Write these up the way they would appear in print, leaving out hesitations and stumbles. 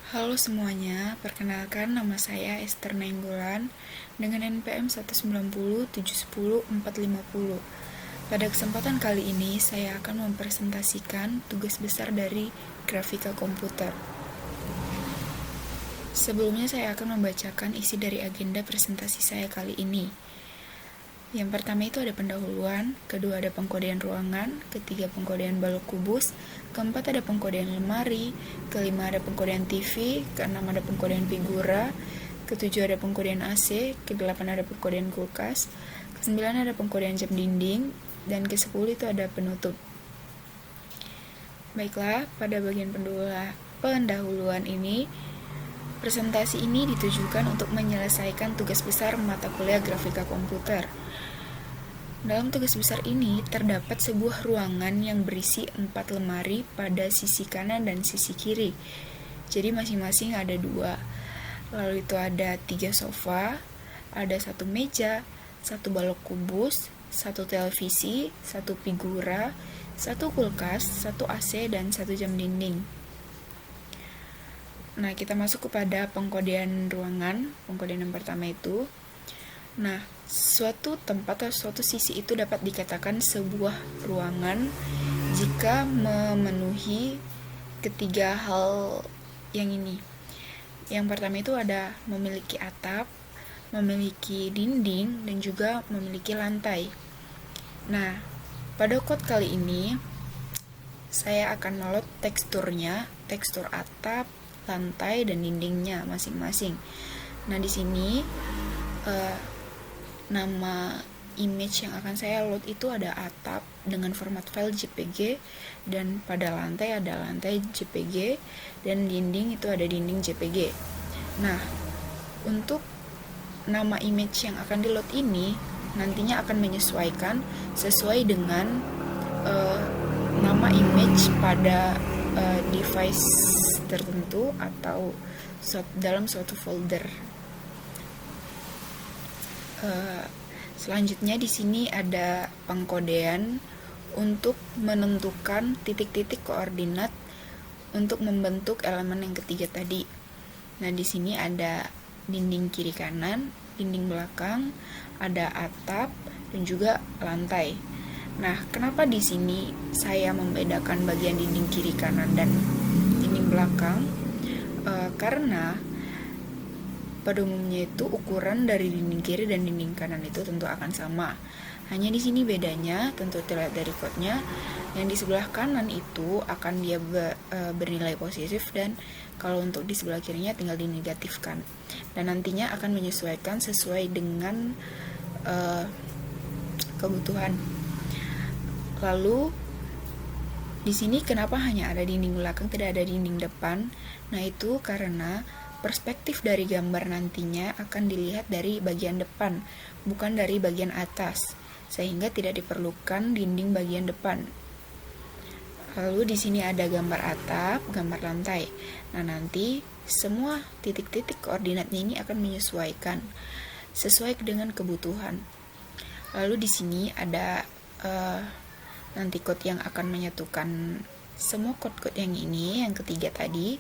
Halo semuanya, perkenalkan nama saya Esther Nainggolan dengan NPM 190710450. Pada kesempatan kali ini, saya akan mempresentasikan tugas besar dari grafika komputer. Sebelumnya saya akan membacakan isi dari agenda presentasi saya kali ini. Yang pertama itu ada pendahuluan, kedua ada pengkodean ruangan, ketiga pengkodean balok kubus, keempat ada pengkodean lemari, kelima ada pengkodean TV, keenam ada pengkodean figura, ketujuh ada pengkodean AC, kedelapan ada pengkodean kulkas, kesembilan ada pengkodean jam dinding, dan kesepuluh itu ada penutup. Baiklah, pada bagian pendahuluan ini, presentasi ini ditujukan untuk menyelesaikan tugas besar mata kuliah grafika komputer. Dalam tugas besar ini terdapat sebuah ruangan yang berisi 4 lemari pada sisi kanan dan sisi kiri. Jadi masing-masing ada 2. Lalu itu ada 3 sofa, ada 1 meja, 1 balok kubus, 1 televisi, 1 figura, 1 kulkas, 1 AC, dan 1 jam dinding. Nah, kita masuk kepada pengkodean ruangan, pengkodean yang pertama itu. Nah, suatu tempat atau suatu sisi itu dapat dikatakan sebuah ruangan jika memenuhi ketiga hal yang ini. Yang pertama itu ada memiliki atap, memiliki dinding, dan juga memiliki lantai. Nah, pada code kali ini saya akan melot teksturnya, tekstur atap, lantai, dan dindingnya masing-masing. Nah, di sini nama image yang akan saya load itu ada atap dengan format file JPG, dan pada lantai ada lantai JPG, dan dinding itu ada dinding JPG. Nah, untuk nama image yang akan di load ini nantinya akan menyesuaikan sesuai dengan nama image pada device tertentu atau dalam suatu folder. Selanjutnya di sini ada pengkodean untuk menentukan titik-titik koordinat untuk membentuk elemen yang ketiga tadi. Nah, di sini ada dinding kiri kanan, dinding belakang, ada atap, dan juga lantai. Nah, kenapa di sini saya membedakan bagian dinding kiri kanan dan dinding belakang? Karena pada umumnya itu ukuran dari dinding kiri dan dinding kanan itu tentu akan sama. Hanya di sini bedanya tentu terlihat dari kodenya. Yang di sebelah kanan itu akan dia bernilai positif, dan kalau untuk di sebelah kirinya tinggal dinegatifkan. Dan nantinya akan menyesuaikan sesuai dengan kebutuhan. Lalu di sini kenapa hanya ada dinding belakang, tidak ada dinding depan? Nah, itu karena perspektif dari gambar nantinya akan dilihat dari bagian depan, bukan dari bagian atas, sehingga tidak diperlukan dinding bagian depan. Lalu di sini ada gambar atap, gambar lantai. Nah, nanti semua titik-titik koordinatnya ini akan menyesuaikan sesuai dengan kebutuhan. Lalu di sini ada nanti code yang akan menyatukan semua code-code yang ini, yang ketiga tadi,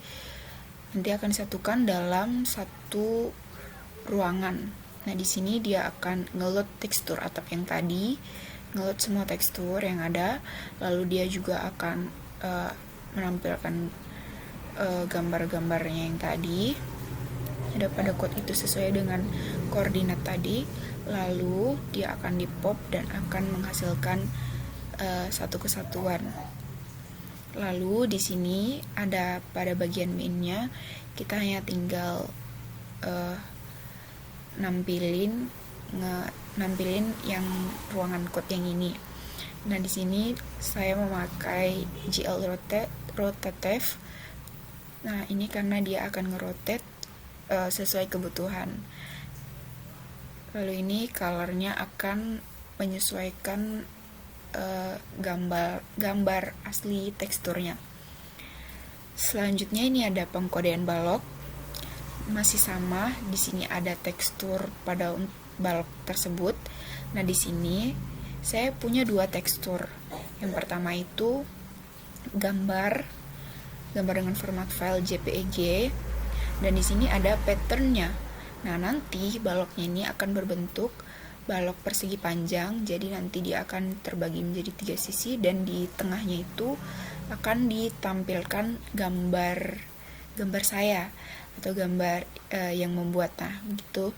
nanti akan disatukan dalam satu ruangan. Nah, di sini dia akan ngeload tekstur atap yang tadi, ngeload semua tekstur yang ada, lalu dia juga akan menampilkan gambar-gambarnya yang tadi ada pada code itu sesuai dengan koordinat tadi, lalu dia akan di-pop dan akan menghasilkan satu kesatuan. Lalu di sini ada pada bagian mainnya, kita hanya tinggal nampilin yang ruangan code yang ini. Nah, di sini saya memakai GL rotative. Nah, ini karena dia akan ngerotate sesuai kebutuhan. Lalu ini colornya akan menyesuaikan gambar asli teksturnya. Selanjutnya ini ada pengkodean balok, masih sama. Di sini ada tekstur pada balok tersebut. Nah, di sini saya punya 2 tekstur. Yang pertama itu gambar dengan format file JPEG, Dan di sini ada patternnya. Nah, nanti baloknya ini akan berbentuk balok persegi panjang, jadi nanti dia akan terbagi menjadi 3 sisi, dan di tengahnya itu akan ditampilkan gambar saya atau gambar yang membuat. Nah, gitu.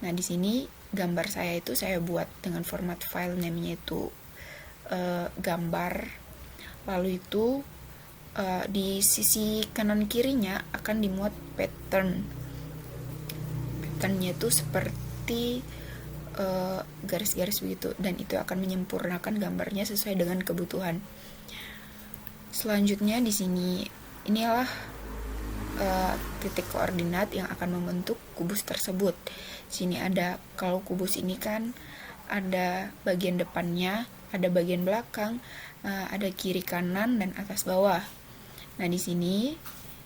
Nah, di sini gambar saya itu saya buat dengan format file name-nya itu gambar. Lalu itu di sisi kanan kirinya akan dimuat pattern. Patternnya itu seperti garis-garis begitu, dan itu akan menyempurnakan gambarnya sesuai dengan kebutuhan. Selanjutnya di sini inilah titik koordinat yang akan membentuk kubus tersebut. Sini ada, kalau kubus ini kan ada bagian depannya, ada bagian belakang, ada kiri kanan dan atas bawah. Nah, di sini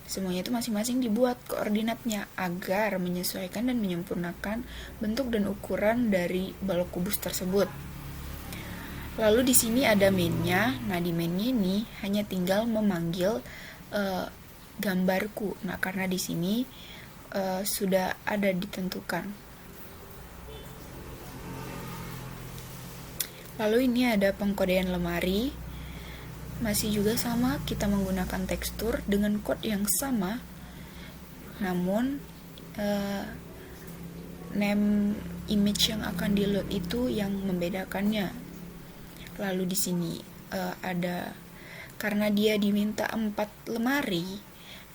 semuanya itu masing-masing dibuat koordinatnya agar menyesuaikan dan menyempurnakan bentuk dan ukuran dari balok kubus tersebut. Lalu di sini ada main-nya. Nah, di main-nya ini hanya tinggal memanggil gambarku. Nah, karena di sini sudah ada ditentukan. Lalu ini ada pengkodean lemari. Masih juga sama, kita menggunakan tekstur dengan code yang sama, namun name image yang akan di load itu yang membedakannya. Lalu di sini ada, karena dia diminta 4 lemari,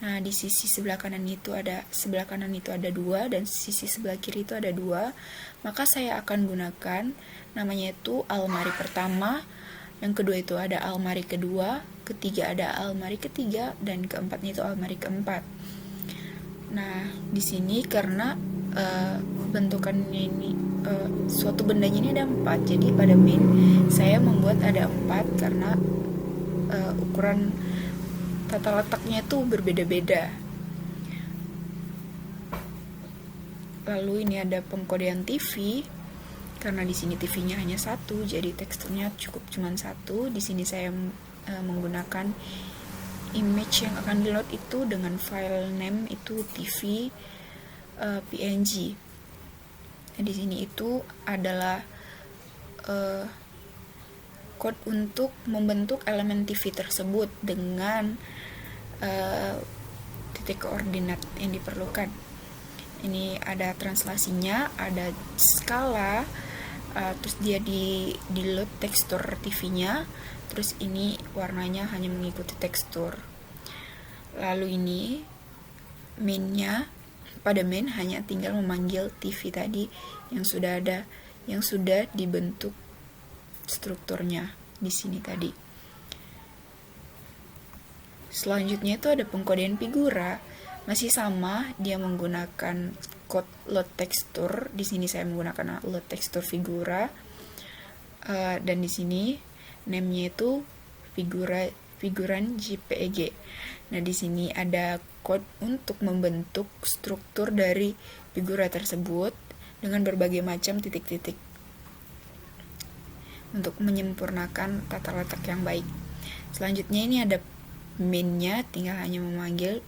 nah di sisi sebelah kanan itu ada 2 dan sisi sebelah kiri itu ada 2, maka saya akan gunakan namanya itu almari pertama, yang kedua itu ada almari kedua, ketiga ada almari ketiga, dan keempatnya itu almari keempat. Nah, di sini karena bentukannya ini suatu bendanya ini ada 4, jadi pada main saya membuat ada 4 karena ukuran tata letaknya itu berbeda-beda. Lalu ini ada pengkodean TV. Karena di sini TV-nya hanya 1, jadi teksturnya cukup cuma 1. Di sini saya menggunakan image yang akan di-load itu dengan file name itu TV PNG. Nah, di sini itu adalah code untuk membentuk elemen TV tersebut dengan titik koordinat yang diperlukan. Ini ada translasinya, ada skala, terus dia di load tekstur TV-nya, terus ini warnanya hanya mengikuti tekstur. Lalu ini main-nya, pada main hanya tinggal memanggil TV tadi yang sudah ada, yang sudah dibentuk strukturnya di sini tadi. Selanjutnya itu ada pengkodean figura. Masih sama, dia menggunakan code load tekstur. Di sini saya menggunakan load tekstur figura, dan di sini name-nya itu figuran JPEG. Nah, di sini ada code untuk membentuk struktur dari figura tersebut dengan berbagai macam titik-titik untuk menyempurnakan tata letak yang baik. Selanjutnya ini ada main-nya, tinggal hanya memanggil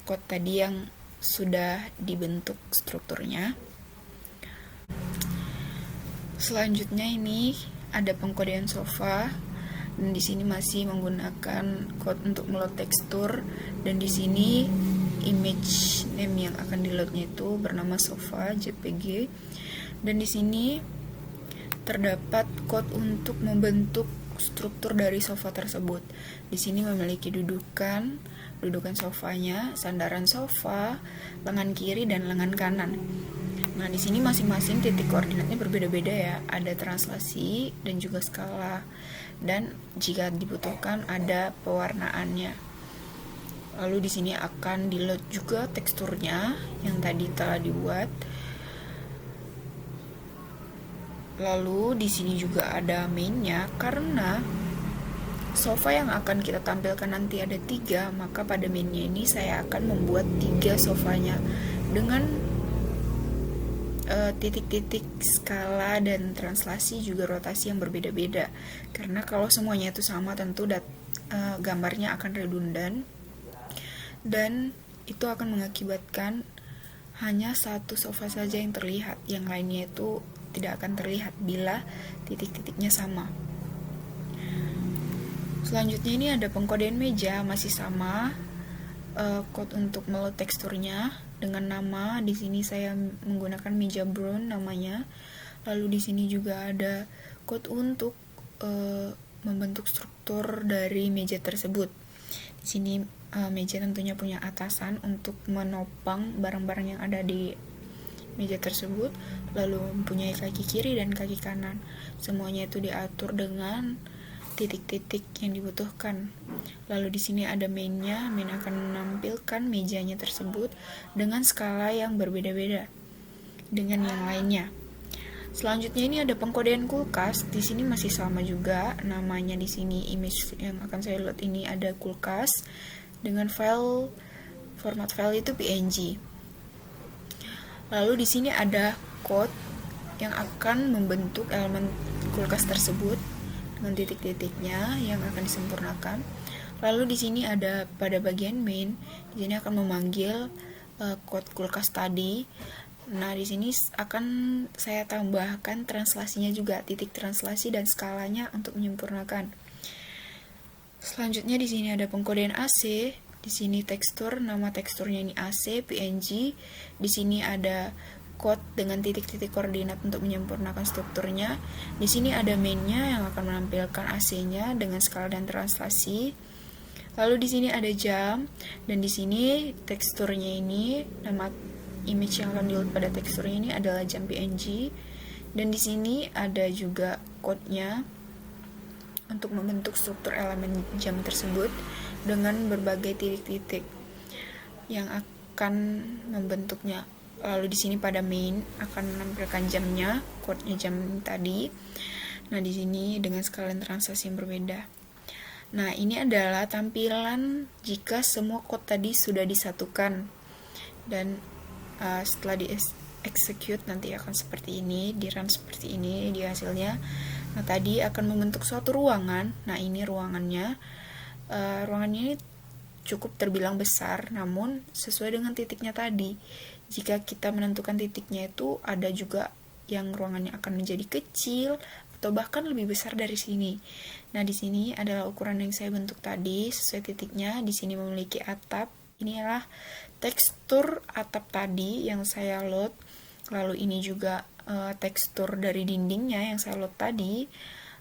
code tadi yang sudah dibentuk strukturnya. Selanjutnya ini ada pengkodean sofa, dan di sini masih menggunakan code untuk meload tekstur, dan di sini image name yang akan di-loadnya itu bernama sofa JPG, dan di sini terdapat code untuk membentuk struktur dari sofa tersebut. Di sini memiliki dudukan sofanya, sandaran sofa, lengan kiri dan lengan kanan. Nah, di sini masing-masing titik koordinatnya berbeda-beda ya. Ada translasi dan juga skala. Dan jika dibutuhkan ada pewarnaannya. Lalu di sini akan di-load juga teksturnya yang tadi telah dibuat. Lalu di sini juga ada main-nya, karena sofa yang akan kita tampilkan nanti ada 3, maka pada main-nya ini saya akan membuat 3 sofanya dengan titik-titik skala dan translasi juga rotasi yang berbeda-beda. Karena kalau semuanya itu sama tentu gambarnya akan redundan. dan itu akan mengakibatkan hanya satu sofa saja yang terlihat, yang lainnya itu tidak akan terlihat bila titik-titiknya sama. Selanjutnya ini ada pengkodean meja, masih sama, code untuk meload teksturnya dengan nama. Di sini saya menggunakan meja brown namanya. Lalu di sini juga ada code untuk membentuk struktur dari meja tersebut. Di sini meja tentunya punya atasan untuk menopang barang-barang yang ada di meja tersebut, lalu mempunyai kaki kiri dan kaki kanan. Semuanya itu diatur dengan titik-titik yang dibutuhkan. Lalu di sini ada mainnya. Main akan menampilkan mejanya tersebut dengan skala yang berbeda-beda dengan yang lainnya. Selanjutnya ini ada pengkodean kulkas. Di sini masih sama juga namanya. Di sini image yang akan saya load ini ada kulkas dengan format file itu PNG. Lalu di sini ada code yang akan membentuk elemen kulkas tersebut dengan titik-titiknya yang akan disempurnakan. Lalu di sini ada pada bagian main, di sini akan memanggil code kulkas tadi. Nah, di sini akan saya tambahkan translasinya juga, titik translasi dan skalanya untuk menyempurnakan. Selanjutnya di sini ada pengkodean AC. Di sini tekstur, nama teksturnya ini AC PNG. Di sini ada code dengan titik-titik koordinat untuk menyempurnakan strukturnya. Di sini ada mainnya yang akan menampilkan AC-nya dengan skala dan translasi. Lalu di sini ada jam, dan di sini teksturnya ini, nama image yang akan di-load pada teksturnya ini adalah jam PNG. Dan di sini ada juga code-nya untuk membentuk struktur elemen jam tersebut dengan berbagai titik-titik yang akan membentuknya. Lalu di sini pada main akan menampilkan jamnya, code-nya jam tadi. Nah, di sini dengan skala dan translasi yang berbeda. Nah, ini adalah tampilan jika semua code tadi sudah disatukan. Dan setelah di-execute nanti akan seperti ini, di-run seperti ini di hasilnya. Nah, tadi akan membentuk suatu ruangan. Nah, ini ruangannya. Ruangannya ini cukup terbilang besar, namun sesuai dengan titiknya tadi. Jika kita menentukan titiknya itu, ada juga yang ruangannya akan menjadi kecil atau bahkan lebih besar dari sini. Nah, di sini adalah ukuran yang saya bentuk tadi sesuai titiknya. Di sini memiliki atap. Ini adalah tekstur atap tadi yang saya load. Lalu ini juga tekstur dari dindingnya yang saya load tadi.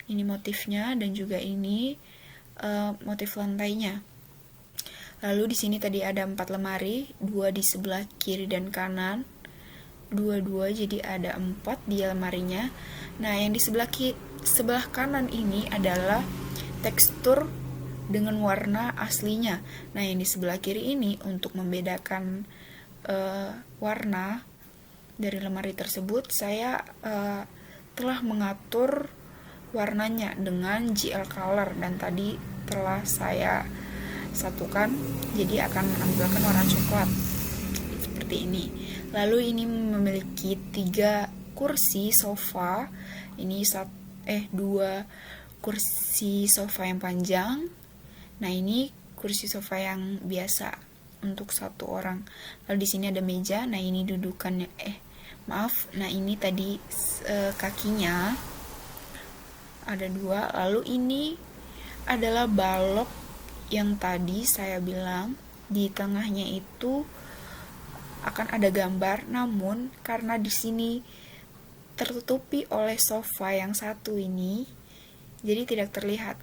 Ini motifnya, dan juga ini motif lantainya. Lalu di sini tadi ada 4 lemari, 2 di sebelah kiri dan kanan, 2 jadi ada 4 di lemarinya. Nah, yang di sebelah kanan ini adalah tekstur dengan warna aslinya. Nah, yang di sebelah kiri ini untuk membedakan warna dari lemari tersebut, saya telah mengatur warnanya dengan GL Color, dan tadi telah saya satukan jadi akan menampilkan warna coklat seperti ini. Lalu ini memiliki 3 kursi sofa. Ini 2 kursi sofa yang panjang. Nah, ini kursi sofa yang biasa untuk 1 orang. Lalu di sini ada meja. Nah, ini dudukannya. Nah, ini tadi kakinya ada 2. Lalu ini adalah balok yang tadi saya bilang di tengahnya itu akan ada gambar, namun karena di sini tertutupi oleh sofa yang satu ini, jadi tidak terlihat.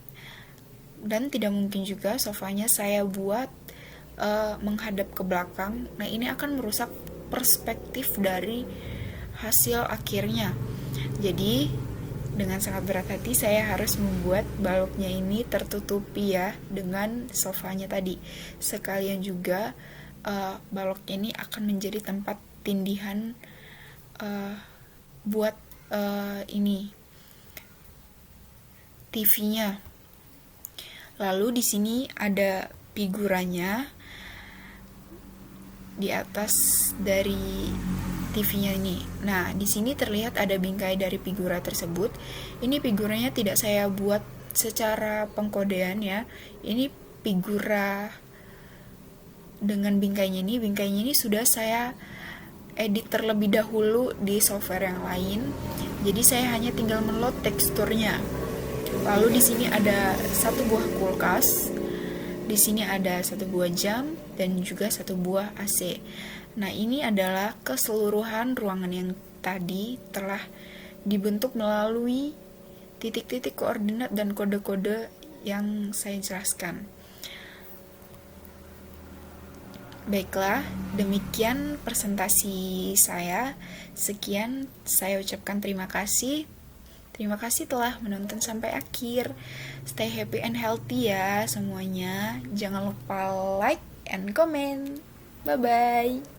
Dan tidak mungkin juga sofanya saya buat menghadap ke belakang. Nah, ini akan merusak perspektif dari hasil akhirnya. Jadi dengan sangat berat hati saya harus membuat baloknya ini tertutupi ya dengan sofanya tadi. Sekalian juga baloknya ini akan menjadi tempat tindihan buat ini TV-nya. Lalu di sini ada figuranya di atas dari TV-nya ini. Nah, di sini terlihat ada bingkai dari figura tersebut. Ini figuranya tidak saya buat secara pengkodean ya. Ini figura dengan bingkainya ini sudah saya edit terlebih dahulu di software yang lain. Jadi saya hanya tinggal menload teksturnya. Lalu di sini ada satu buah kulkas, di sini ada satu buah jam dan juga satu buah AC. Nah, ini adalah keseluruhan ruangan yang tadi telah dibentuk melalui titik-titik koordinat dan kode-kode yang saya jelaskan. Baiklah, demikian presentasi saya. Sekian, saya ucapkan terima kasih. Terima kasih telah menonton sampai akhir. Stay happy and healthy ya semuanya. Jangan lupa like and comment. Bye-bye.